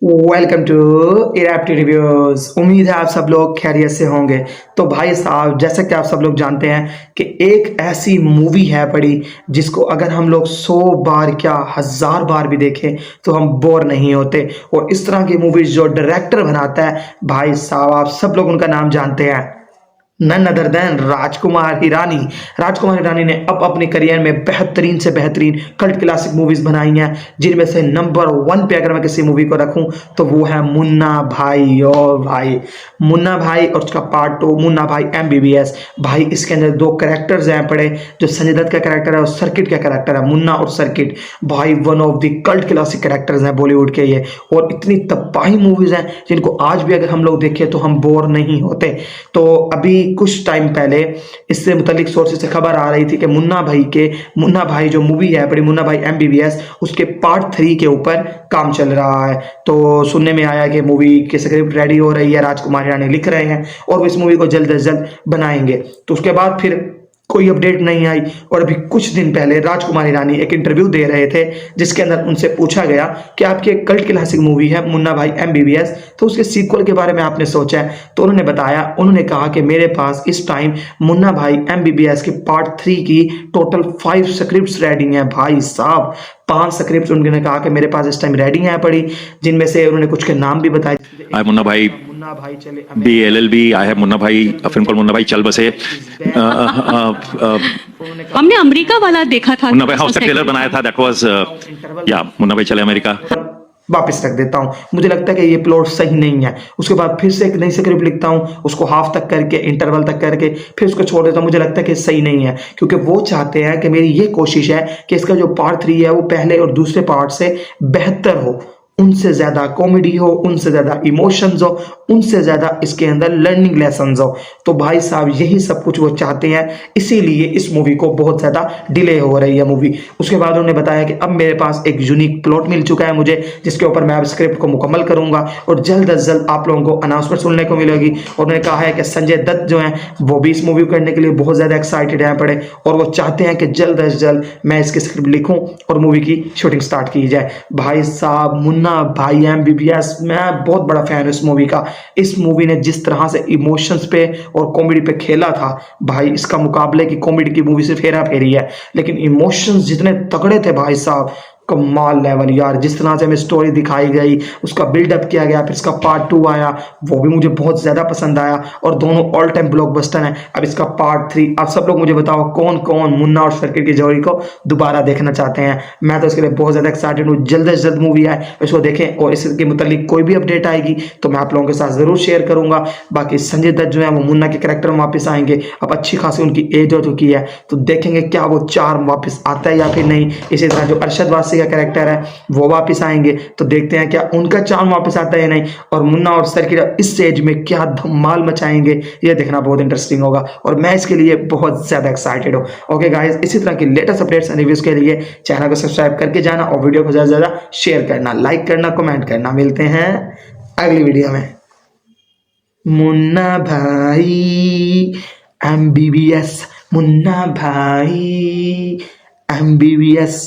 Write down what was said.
Welcome to इरैप्टी reviews. उम्मीद है आप सब लोग खैरियत से होंगे। तो भाई साहब, जैसा कि आप सब लोग जानते हैं कि एक ऐसी मूवी है बड़ी जिसको अगर हम लोग 100 बार क्या 1000 बार भी देखें तो हम बोर नहीं होते। और इस तरह की मूवीज जो डायरेक्टर बनाता है भाई साहब, आप सब लोग उनका नाम जानते हैं, none other than Rajkumar Hirani. Rajkumar Hirani ने अब अपने करियर में बेहतरीन से बेहतरीन कल्ट क्लासिक मूवीज बनाई हैं, जिनमें से नंबर 1 पे अगर मैं किसी मूवी को रखूं तो वो है मुन्ना भाई। और भाई मुन्ना भाई और उसका पार्ट 2 मुन्ना भाई एमबीबीएस। भाई इसके अंदर दो कैरेक्टर्स हैं पड़े, जो संजय दत्त का कैरेक्टर है और सर्किट का कैरेक्टर है, मुन्ना और सर्किट। भाई one of the cult classic characters हैं बॉलीवुड के ये, और इतनी तबाही मूवीज हैं जिनको आज भी अगर हम लोग देखें तो हम बोर नहीं होते। तो अभी कुछ टाइम पहले इससे मुतालिक सोर्सेज से खबर आ रही थी कि मुन्ना भाई जो मूवी है बड़ी मुन्ना भाई एमबीबीएस, उसके पार्ट 3 के ऊपर काम चल रहा है। तो सुनने में आया कि मूवी की स्क्रिप्ट रेडी हो रही है, राजकुमार हिरानी लिख रहे हैं और वो इस मूवी को जल्द से जल्द बनाएंगे। तो उसके बाद फिर कोई अपडेट नहीं आई, और अभी कुछ दिन पहले राजकुमार हिरानी एक इंटरव्यू दे रहे थे जिसके अंदर उनसे पूछा गया कि आपकी एक कल्ट क्लासिक मूवी है मुन्ना भाई एमबीबीएस, तो उसके सीक्वल के बारे में आपने सोचा है? तो उन्होंने कहा कि मेरे पास इस टाइम मुन्ना भाई एमबीबीएस की पार्ट 3 की टोटल 5 स्क्रिप्ट्स रेडी हैं। भाई साहब 5 स्क्रिप्ट उन्होंने कहा कि मेरे पास इस टाइम रेडी हैं पड़ी, जिनमें से उन्होंने कुछ के नाम भी बताए। I Munna Bhai, चले BLLB, I have Munna Bhai, a film called Munna Bhai Chal Base. हमने अमेरिका वाला देखा था। मुन्ना भाई हाउस का ट्रेलर बनाया था, दैट वाज या मुन्ना भाई चले अमेरिका। वापस रख देता हूँ, मुझे लगता है कि ये प्लॉट सही नहीं है। उसके बाद फिर से एक नई स्क्रिप्ट लिखता हूँ, उसको हाफ तक करके इंटरवल तक करके फिर उसको छोड़ देता हूँ। मुझे लगता है कि सही नहीं है, क्योंकि वो चाहते हैं कि मेरी ये कोशिश है कि इसका जो पार्ट 3 है वो पहले और दूसरे पार्ट से बेहतर हो, उनसे ज्यादा कॉमेडी हो, उनसे ज्यादा इमोशंस हो, उनसे ज्यादा इसके अंदर लर्निंग लेसन्स हो। तो भाई साहब यही सब कुछ वो चाहते हैं, इसीलिए इस मूवी को बहुत ज्यादा डिले हो रही है मूवी। उसके बाद उन्होंने बताया कि अब मेरे पास एक यूनिक प्लॉट मिल चुका है मुझे, जिसके ऊपर मैं अब स्क्रिप्ट को मुकम्मल करूंगा और जल्द अज जल्द आप लोगों को अनाउंसमेंट सुनने को मिलेगी। और उन्होंने कहा है कि संजय दत्त जो है वो भी इस मूवी को करने के लिए बहुत ज्यादा एक्साइटेड है पड़े, और वो चाहते हैं कि जल्द अज जल्द मैं इसकी स्क्रिप्ट लिखूं और मूवी की शूटिंग स्टार्ट की जाए। भाई साहब मुन्ना भाई एमबीबीएस, मैं बहुत बड़ा फैन हूं इस मूवी का। इस मूवी ने जिस तरह से इमोशंस पे और कॉमेडी पे खेला था, भाई इसका मुकाबले की कॉमेडी की मूवी से फेरा फेरी है, लेकिन इमोशंस जितने तगड़े थे भाई साहब, कमाल लेवल यार। जिस तरह से हमें स्टोरी दिखाई गई, उसका बिल्डअप किया गया, फिर इसका पार्ट 2 आया, वो भी मुझे बहुत ज्यादा पसंद आया, और दोनों ऑल टाइम ब्लॉकबस्टर हैं। अब इसका पार्ट 3, आप सब लोग मुझे बताओ कौन कौन मुन्ना और सर्किट की जोड़ी को दोबारा देखना चाहते हैं? मैं तो इसके लिए बहुत ज्यादा एक्साइटेड हूँ। जल्द से जल्द मूवी आए, इसको देखें, और इसके मुतालिक कोई भी अपडेट आएगी तो मैं आप लोगों के साथ जरूर शेयर करूंगा। बाकी संजय दत्त जो है वो मुन्ना के कैरेक्टर में वापस आएंगे, अब अच्छी खासी उनकी एज हो चुकी है, तो देखेंगे क्या वो चार्म वापस आता है या फिर नहीं। इसी तरह जो अरशद वारसी का कैरेक्टर है वो वापस आएंगे, तो देखते हैं क्या उनका चार्म वापस आता है या नहीं, और मुन्ना और सर्किट इस स्टेज में क्या धमाल मचाएंगे, ये देखना बहुत इंटरेस्टिंग होगा, और मैं इसके लिए बहुत ज्यादा एक्साइटेड हूं। ओके गाइस, इसी तरह की लेटेस्ट अपडेट्स एंड रिव्यूज के लिए चैनल को सब्सक्राइब करके जाना, और वीडियो को ज्यादा से ज्यादा शेयर करना, लाइक करना, कमेंट करना। मिलते हैं अगली वीडियो में। मुन्ना भाई एमबीबीएस, मुन्ना भाई एमबीबीएस।